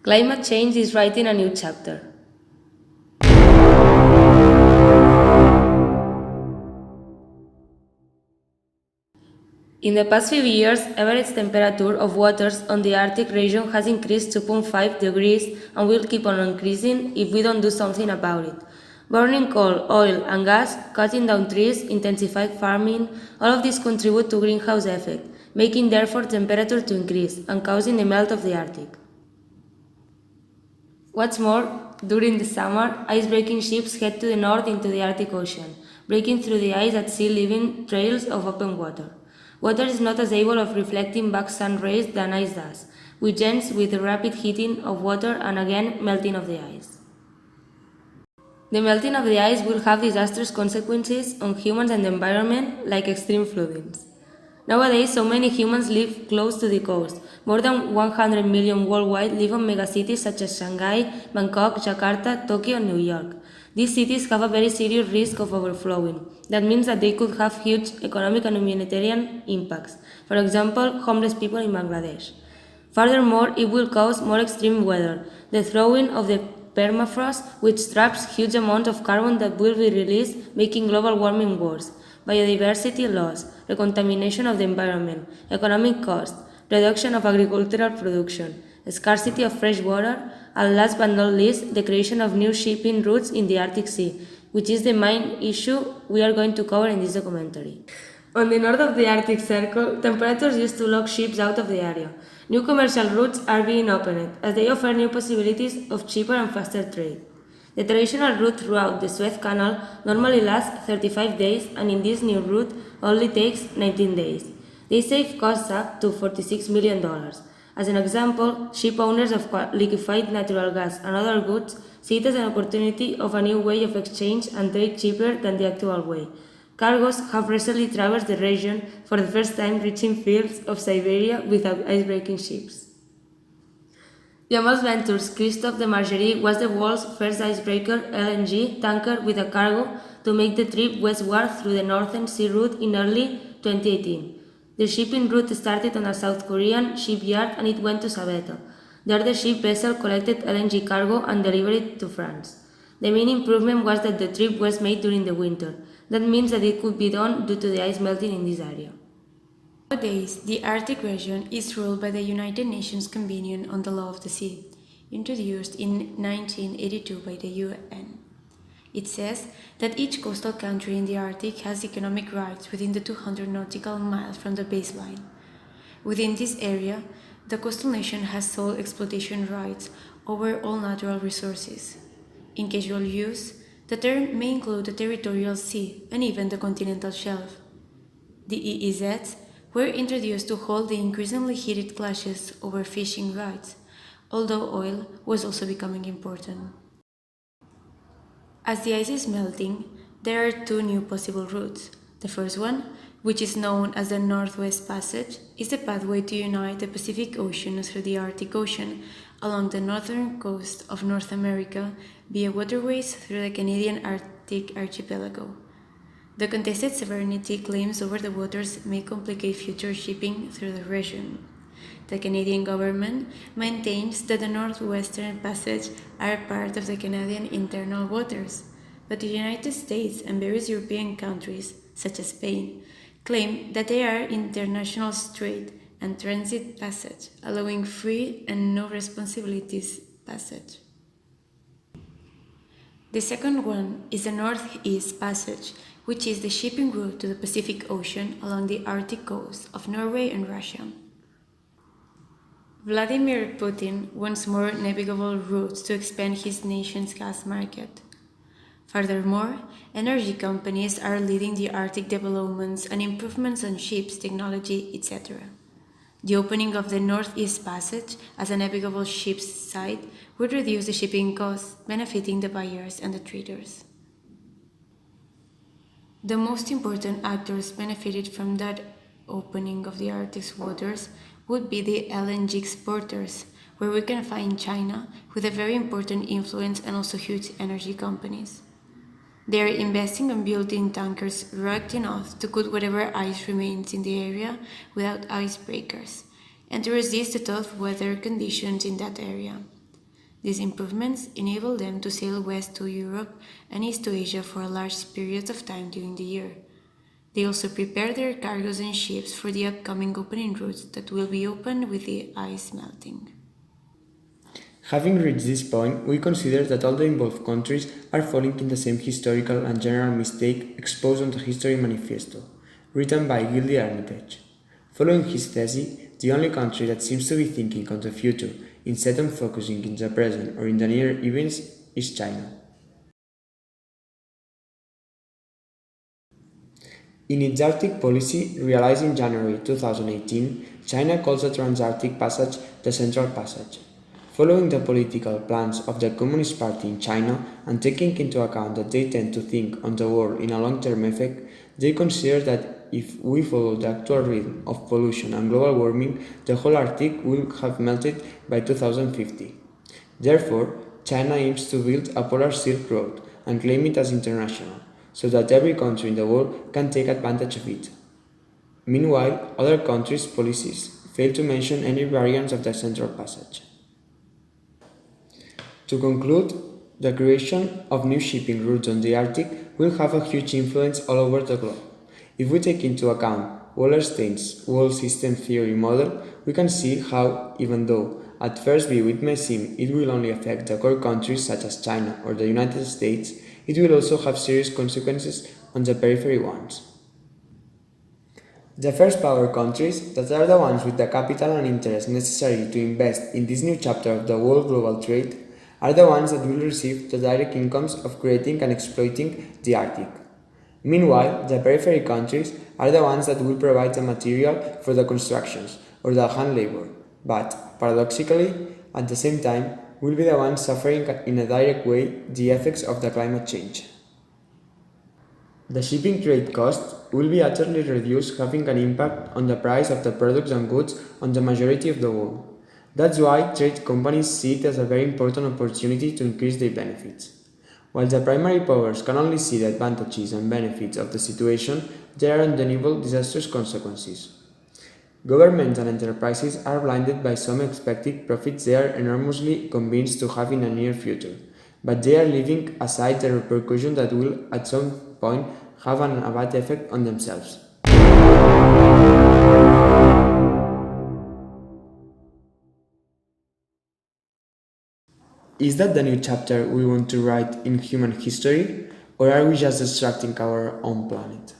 Climate change is writing a new chapter. In the past few years, average temperature of waters on the Arctic region has increased 2.5 degrees and will keep on increasing if we don't do something about it. Burning coal, oil, and gas, cutting down trees, intensified farming, all of these contribute to greenhouse effect, making therefore temperature to increase and causing the melt of the Arctic. What's more, during the summer, ice-breaking ships head to the north into the Arctic Ocean, breaking through the ice at sea, leaving trails of open water. Water is not as able of reflecting back sun rays than ice does, which ends with the rapid heating of water and again melting of the ice. The melting of the ice will have disastrous consequences on humans and the environment, like extreme floodings. Nowadays, so many humans live close to the coast. More than 100 million worldwide live in megacities such as Shanghai, Bangkok, Jakarta, Tokyo, and New York. These cities have a very serious risk of overflowing. That means that they could have huge economic and humanitarian impacts. For example, homeless people in Bangladesh. Furthermore, it will cause more extreme weather, the thawing of the permafrost, which traps huge amounts of carbon that will be released, making global warming worse, biodiversity loss, recontamination of the environment, economic cost, reduction of agricultural production, scarcity of fresh water, and last but not least, the creation of new shipping routes in the Arctic Sea, which is the main issue we are going to cover in this documentary. On the north of the Arctic Circle, temperatures used to lock ships out of the area. New commercial routes are being opened, as they offer new possibilities of cheaper and faster trade. The traditional route throughout the Suez Canal normally lasts 35 days, and in this new route only takes 19 days. They save costs up to $46 million. As an example, ship owners of liquefied natural gas and other goods see it as an opportunity of a new way of exchange and trade cheaper than the actual way. Cargoes have recently traversed the region for the first time, reaching fields of Siberia without ice-breaking ships. Jamal's Ventures Christophe de Margerie was the world's first icebreaker LNG tanker with a cargo to make the trip westward through the Northern Sea route in early 2018. The shipping route started on a South Korean shipyard and it went to Sabeto. There the ship vessel collected LNG cargo and delivered it to France. The main improvement was that the trip was made during the winter. That means that it could be done due to the ice melting in this area. Nowadays, the Arctic region is ruled by the United Nations Convention on the Law of the Sea, introduced in 1982 by the UN. It says that each coastal country in the Arctic has economic rights within the 200 nautical miles from the baseline. Within this area, the coastal nation has sole exploitation rights over all natural resources. In casual use, the term may include the territorial sea and even the continental shelf. The EEZs were introduced to hold the increasingly heated clashes over fishing rights, although oil was also becoming important. As the ice is melting, there are two new possible routes. The first one, which is known as the Northwest Passage, is the pathway to unite the Pacific Ocean through the Arctic Ocean along the northern coast of North America via waterways through the Canadian Arctic archipelago. The contested sovereignty claims over the waters may complicate future shipping through the region. The Canadian government maintains that the Northwestern Passage are part of the Canadian internal waters, but the United States and various European countries, such as Spain, claim that they are international strait and transit passage, allowing free and no responsibilities passage. The second one is the Northeast Passage, which is the shipping route to the Pacific Ocean along the Arctic coast of Norway and Russia. Vladimir Putin wants more navigable routes to expand his nation's gas market. Furthermore, energy companies are leading the Arctic developments and improvements on ships, technology, etc. The opening of the Northeast Passage as a navigable ship's site would reduce the shipping costs, benefiting the buyers and the traders. The most important actors benefited from that opening of the Arctic's waters would be the LNG exporters, where we can find China with a very important influence and also huge energy companies. They are investing on building tankers rugged enough to cut whatever ice remains in the area without icebreakers, and to resist the tough weather conditions in that area. These improvements enable them to sail west to Europe and east to Asia for large periods of time during the year. They also prepare their cargoes and ships for the upcoming opening routes that will be opened with the ice melting. Having reached this point, we consider that all the involved countries are falling in the same historical and general mistake exposed on the History Manifesto, written by Gildy Armitage. Following his thesis, the only country that seems to be thinking on the future instead of focusing in the present or in the near events is China. In its Arctic policy, realized in January 2018, China calls the Trans-Arctic Passage the Central Passage. Following the political plans of the Communist Party in China and taking into account that they tend to think on the world in a long-term effect, they consider that if we follow the actual rhythm of pollution and global warming, the whole Arctic will have melted by 2050. Therefore, China aims to build a polar Silk Road and claim it as international, so that every country in the world can take advantage of it. Meanwhile, other countries' policies fail to mention any variants of the Central Passage. To conclude, the creation of new shipping routes on the Arctic will have a huge influence all over the globe. If we take into account Wallerstein's world system theory model, we can see how, even though at first view it may seem it will only affect the core countries such as China or the United States, it will also have serious consequences on the periphery ones. The first power countries, that are the ones with the capital and interest necessary to invest in this new chapter of the world global trade, are the ones that will receive the direct incomes of creating and exploiting the Arctic. Meanwhile, the periphery countries are the ones that will provide the material for the constructions or the hand labor, but, paradoxically, at the same time, will be the ones suffering in a direct way the effects of the climate change. The shipping trade cost will be utterly reduced, having an impact on the price of the products and goods on the majority of the world. That's why trade companies see it as a very important opportunity to increase their benefits. While the primary powers can only see the advantages and benefits of the situation, there are undeniable disastrous consequences. Governments and enterprises are blinded by some expected profits they are enormously convinced to have in the near future, but they are leaving aside the repercussion that will at some point have a bad effect on themselves. Is that the new chapter we want to write in human history, or are we just destructing our own planet?